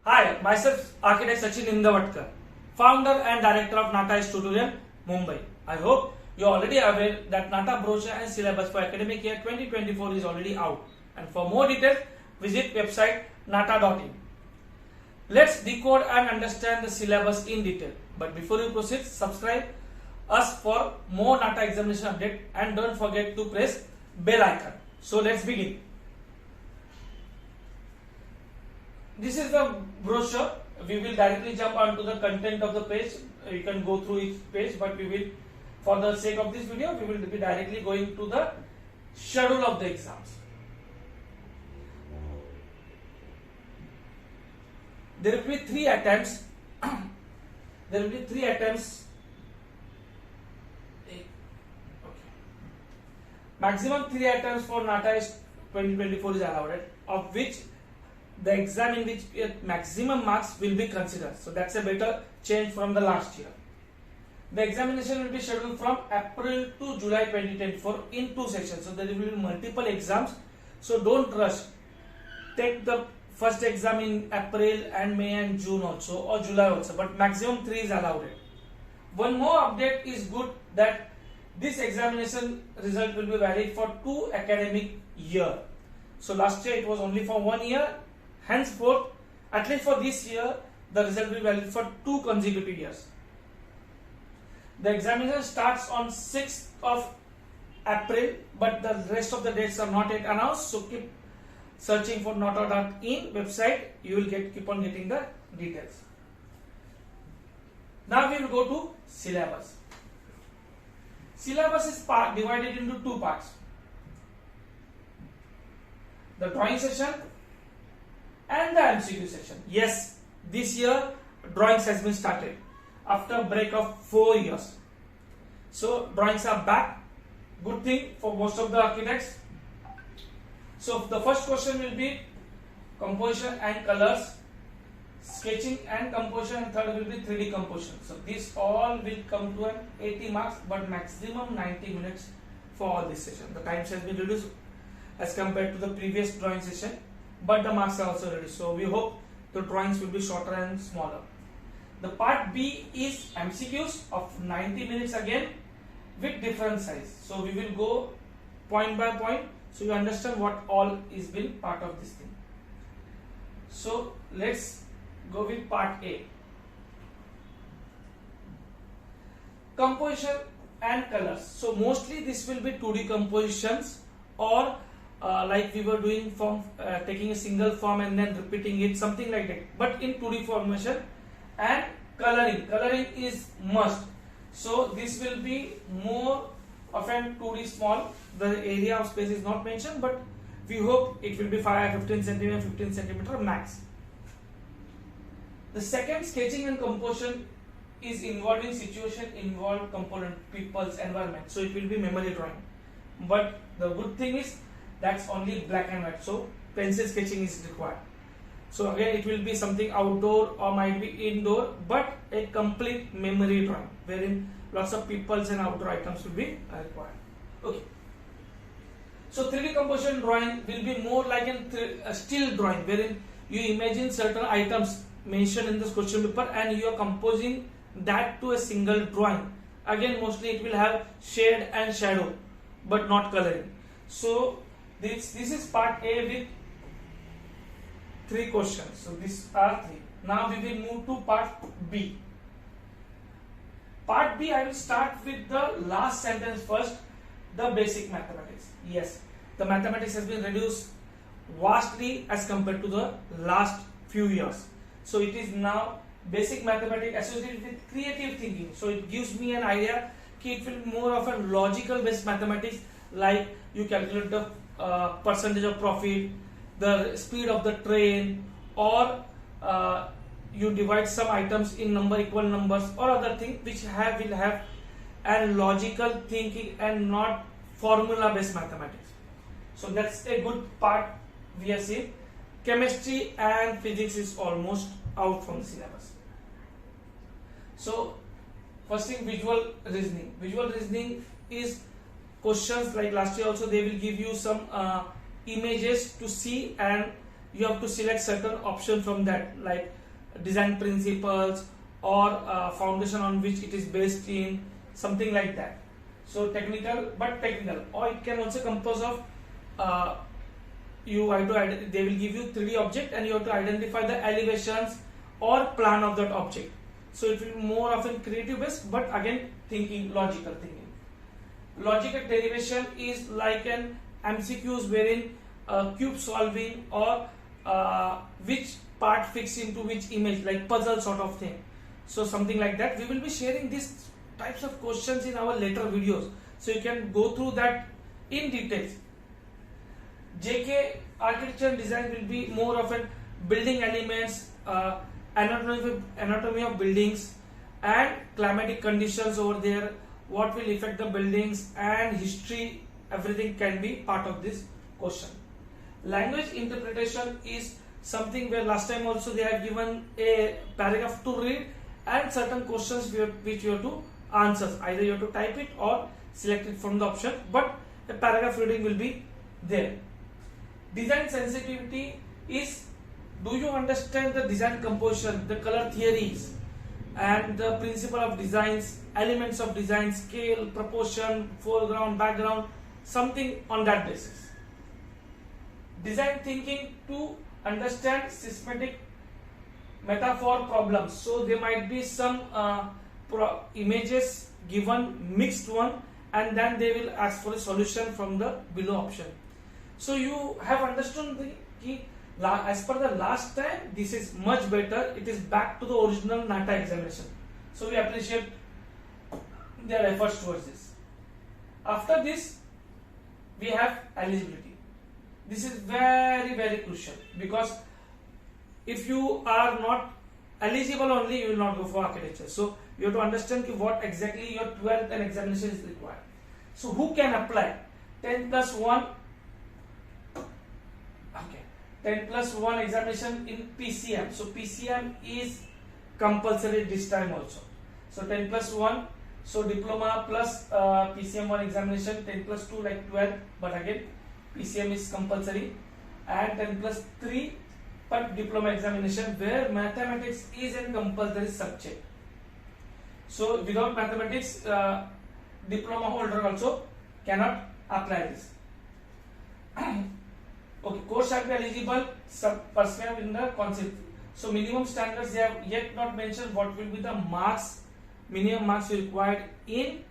Hi, myself Architect Sachin Indavatkar, founder and director of Nata Tutorial, Mumbai. I hope you are already aware that Nata brochure and syllabus for academic year 2024 is already out. And for more details, visit website nata.in. Let's decode and understand the syllabus in detail. But before you proceed, subscribe us for more Nata examination update and don't forget to press bell icon. So let's begin. This is the brochure. We will directly jump onto the content of the page. You can go through each page, but we will, for the sake of this video, we will be directly going to the schedule of the exams. There will be 3 attempts. There will be 3 attempts. Okay. Maximum 3 attempts for NATA 2024 is allowed, of which the exam in which maximum marks will be considered. So that's a better change from the last year. The examination will be scheduled from April to July 2024 in 2 sessions. So there will be multiple exams. So don't rush. Take the first exam in April and May and June also, or July also. But maximum 3 is allowed. One more update is good, that this examination result will be valid for 2 academic year. So last year it was only for 1 year. Henceforth, at least for this year, the result will be valid for 2 consecutive years. The examination starts on 6th of April, but the rest of the dates are not yet announced. So keep searching for nata.in website. You will keep on getting the details. Now we will go to syllabus. Syllabus is divided into 2 parts. The drawing session and the MCQ section. Yes, this year drawings has been started after a break of 4 years. So drawings are back. Good thing for most of the architects. So the first question will be composition and colors, sketching and composition, and third will be 3D composition. So these all will come to an 80 marks, but maximum 90 minutes for all this session. The time has been reduced as compared to the previous drawing session, but the marks are also reduced. So we hope the drawings will be shorter and smaller. The part B is MCQs of 90 minutes again with different size. So we will go point by point, so you understand what all is been part of this thing. So let's go with part A. Composition and colors. So mostly this will be 2D compositions, or like we were doing from taking a single form and then repeating it, something like that, but in 2D formation. And coloring is must. So this will be more often 2D small. The area of space is not mentioned, but we hope it will be 15 cm, 15 cm max. The second, sketching and composition, is involving situation, involved component, people's environment. So it will be memory drawing. But the good thing is that's only black and white, so pencil sketching is required. So again it will be something outdoor or might be indoor, but a complete memory drawing wherein lots of peoples and outdoor items will be required. Okay. So 3D composition drawing will be more like a still drawing, wherein you imagine certain items mentioned in this question paper and you are composing that to a single drawing. Again mostly it will have shade and shadow, but not coloring. So this is part A with 3 questions. So these are 3. Now we will move to part B. Part B, I will start with the last sentence first, the basic mathematics. Yes, the mathematics has been reduced vastly as compared to the last few years. So it is now basic mathematics associated with creative thinking. So it gives me an idea that it will be more of a logical based mathematics, like you calculate the percentage of profit, the speed of the train, or you divide some items in equal numbers, or other thing which will have a logical thinking and not formula based mathematics. So that's a good part we are seeing. Chemistry and physics is almost out from the syllabus. So first thing, visual reasoning. Visual reasoning is questions like last year also. They will give you some images to see and you have to select certain option from that, like design principles or foundation on which it is based in, something like that. So technical, but technical, or it can also compose of you have to they will give you 3D object and you have to identify the elevations or plan of that object. So it will be more often creative based, but again thinking, logical thinking. Logical derivation is like an MCQs wherein cube solving or which part fits into which image, like puzzle sort of thing. So something like that. We will be sharing these types of questions in our later videos, so you can go through that in details. JK architecture and design will be more often building elements, anatomy of buildings and climatic conditions over there, what will affect the buildings and history, everything can be part of this question. Language interpretation is something where last time also they have given a paragraph to read and certain questions which you have to answer. Either you have to type it or select it from the option, but a paragraph reading will be there. Design sensitivity is, do you understand the design composition, the color theories and the principle of designs, elements of design, scale, proportion, foreground, background, something on that basis. Design thinking to understand systematic metaphor problems. So there might be some images given, mixed one, and then they will ask for a solution from the below option. So you have understood as per the last time, this is much better. It is back to the original NATA examination. So we appreciate their efforts towards this. After this, we have eligibility. This is very, very crucial, because if you are not eligible only, you will not go for architecture. So you have to understand what exactly your 12th and examination is required. So who can apply? 10 plus 1. Okay. 10 plus 1 examination in PCM. So PCM is compulsory this time also. So 10 plus 1. So diploma plus PCM 1 examination, 10 plus 2 like 12, but again PCM is compulsory, and 10 plus 3 per diploma examination where mathematics is a compulsory subject. So without mathematics, diploma holder also cannot apply this. Okay, course shall be eligible personnel in the concept. So minimum standards, they have yet not mentioned what will be the marks, minimum marks required in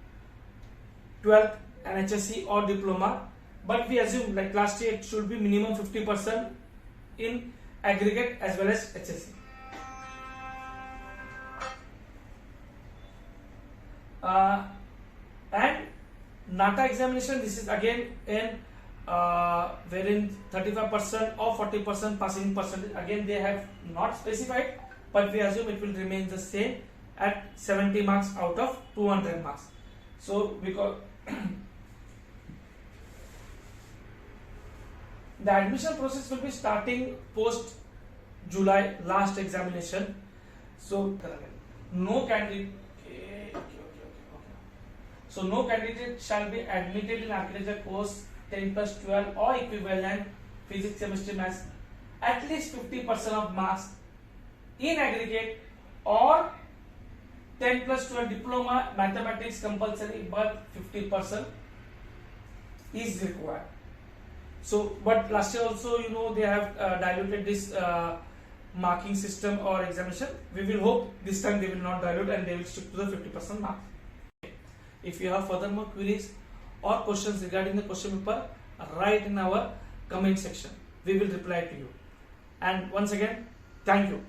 12th and HSC or diploma, but we assume like last year it should be minimum 50% in aggregate as well as HSC. And NATA examination, this is again in wherein 35% or 40% passing percentage, again they have not specified, but we assume it will remain the same at 70 marks out of 200 marks. So because the admission process will be starting post July last examination. So no candidate So no candidate shall be admitted in architecture course 10 plus 12 or equivalent physics, chemistry, maths at least 50% of marks in aggregate, or 10 plus 12 diploma mathematics compulsory but 50% is required. So but last year also they have diluted this marking system or examination. We will hope this time they will not dilute and they will stick to the 50% mark. If you have further more queries or questions regarding the question paper, write in our comment section. We will reply to you. And once again, thank you.